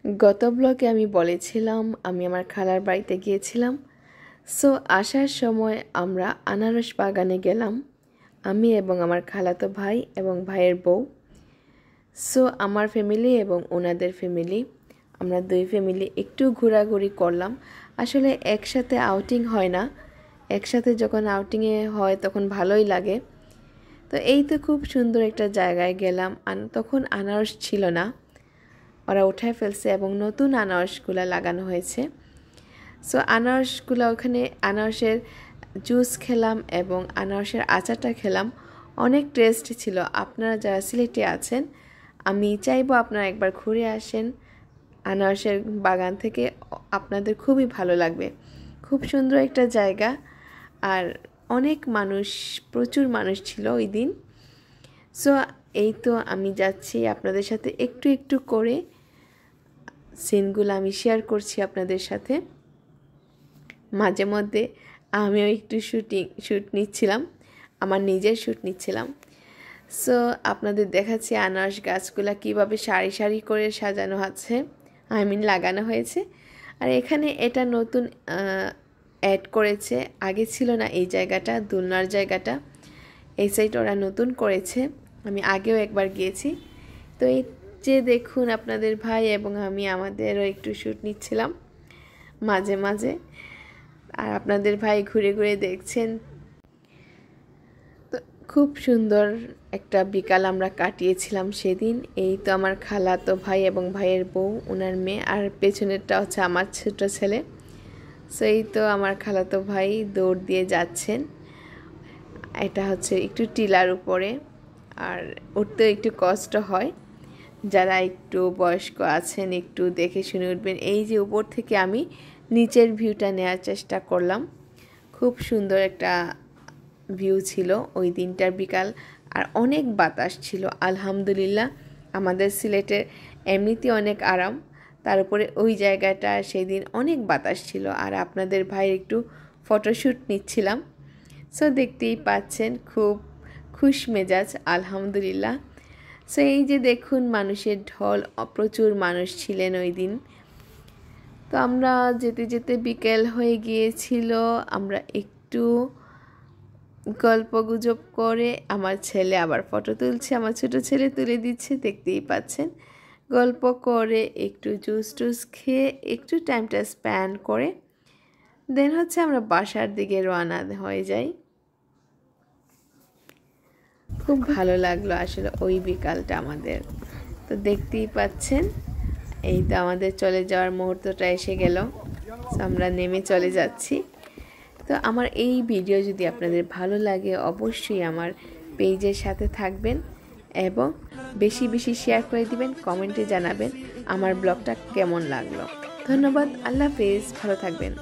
গত ব্লগে আমি বলেছিলাম আমি আমার খালার বাড়িতে গিয়েছিলাম। সো আসার সময় আমরা আনারস বাগানে গেলাম, আমি এবং আমার খালাতো ভাই এবং ভাইয়ের বউ। সো আমার ফ্যামিলি এবং ওনাদের ফ্যামিলি, আমরা দুই ফ্যামিলি একটু ঘোরাঘুরি করলাম। আসলে একসাথে আউটিং হয় না, একসাথে যখন আউটিংয়ে হয় তখন ভালোই লাগে। তো এই তো খুব সুন্দর একটা জায়গায় গেলাম, তখন আনারস ছিল না, ওরা উঠায় ফেলছে এবং নতুন আনারসগুলো লাগানো হয়েছে। সো আনারসগুলো, ওখানে আনারসের জুস খেলাম এবং আনারসের আচারটা খেলাম, অনেক টেস্ট ছিল। আপনারা যারা সিলেটে আছেন, আমি চাইবো আপনারা একবার ঘুরে আসেন আনারসের বাগান থেকে, আপনাদের খুবই ভালো লাগবে। খুব সুন্দর একটা জায়গা, আর অনেক মানুষ, প্রচুর মানুষ ছিল ওই দিন। সো এই তো আমি যাচ্ছি আপনাদের সাথে একটু একটু করে সিনগুলো আমি শেয়ার করছি আপনাদের সাথে। মাঝে মধ্যে আমিও একটু শ্যুট নিচ্ছিলাম, আমার নিজের শ্যুট নিচ্ছিলাম। সো আপনাদের দেখাচ্ছি আনারস গাছগুলা কিভাবে সারি সারি করে সাজানো আছে, লাগানো হয়েছে। আর এখানে এটা নতুন অ্যাড করেছে, আগে ছিল না এই জায়গাটা, দোলনার জায়গাটা এই সাইড ওরা নতুন করেছে। আমি আগেও একবার গিয়েছি। তো এই যে দেখুন আপনাদের ভাই এবং আমি আমাদেরও একটু শ্যুট নিচ্ছিলাম মাঝে মাঝে, আর আপনাদের ভাই ঘুরে ঘুরে দেখছেন। তো খুব সুন্দর একটা বিকাল আমরা কাটিয়েছিলাম সেদিন। এই তো আমার খালাতো ভাই এবং ভাইয়ের বউ, ওনার মেয়ে, আর পেছনেরটা হচ্ছে আমার ছোট ছেলে। সো এই তো আমার খালাতো ভাই দৌড় দিয়ে যাচ্ছেন। এটা হচ্ছে একটু টিলার উপরে, আর উঠতেও একটু কষ্ট হয়। যারা একটু বয়স্ক আছেন একটু দেখে শুনে উঠবেন। এই যে উপর থেকে আমি নিচের ভিউটা নেওয়ার চেষ্টা করলাম, খুব সুন্দর একটা ভিউ ছিল ওই দিনটার বিকাল। আর অনেক বাতাস ছিল, আলহামদুলিল্লাহ। আমাদের সিলেটের এমনিতে অনেক আরাম, তার উপরে ওই জায়গাটা সেই দিন অনেক বাতাস ছিল। আর আপনাদের ভাই একটু ফটোশ্যুট নিচ্ছিলাম। সো দেখতেই পাচ্ছেন খুব খুশ মেজাজ, আলহামদুলিল্লাহ। সো এই যে দেখুন মানুষের ঢল, প্রচুর মানুষ ছিলেন ওই দিন। তো আমরা যেতে যেতে বিকেল হয়ে গিয়েছিল, আমরা একটু গল্পগুজব করে, আমার ছেলে আবার ফটো তুলছে, আমার ছোট ছেলে তুলে দিচ্ছে, দেখতেই পাচ্ছেন। গল্প করে একটু জুস টুস খেয়ে একটু টাইমটা স্পেন্ড করে দেন হচ্ছে আমরা বাসার দিকে রওনা হয়ে যাই। খুব ভালো লাগলো আসলে ওই বিকালটা আমাদের। তো দেখতেই পাচ্ছেন এই তো আমাদের চলে যাওয়ার মুহূর্তটা এসে গেল। আমরা নেমে চলে যাচ্ছি। তো আমার এই ভিডিও যদি আপনাদের ভালো লাগে অবশ্যই আমার পেজের সাথে থাকবেন এবং বেশি বেশি শেয়ার করে দিবেন, কমেন্টে জানাবেন আমার ব্লগটা কেমন লাগলো। ধন্যবাদ, আল্লাহ হাফেজ, ভালো থাকবেন।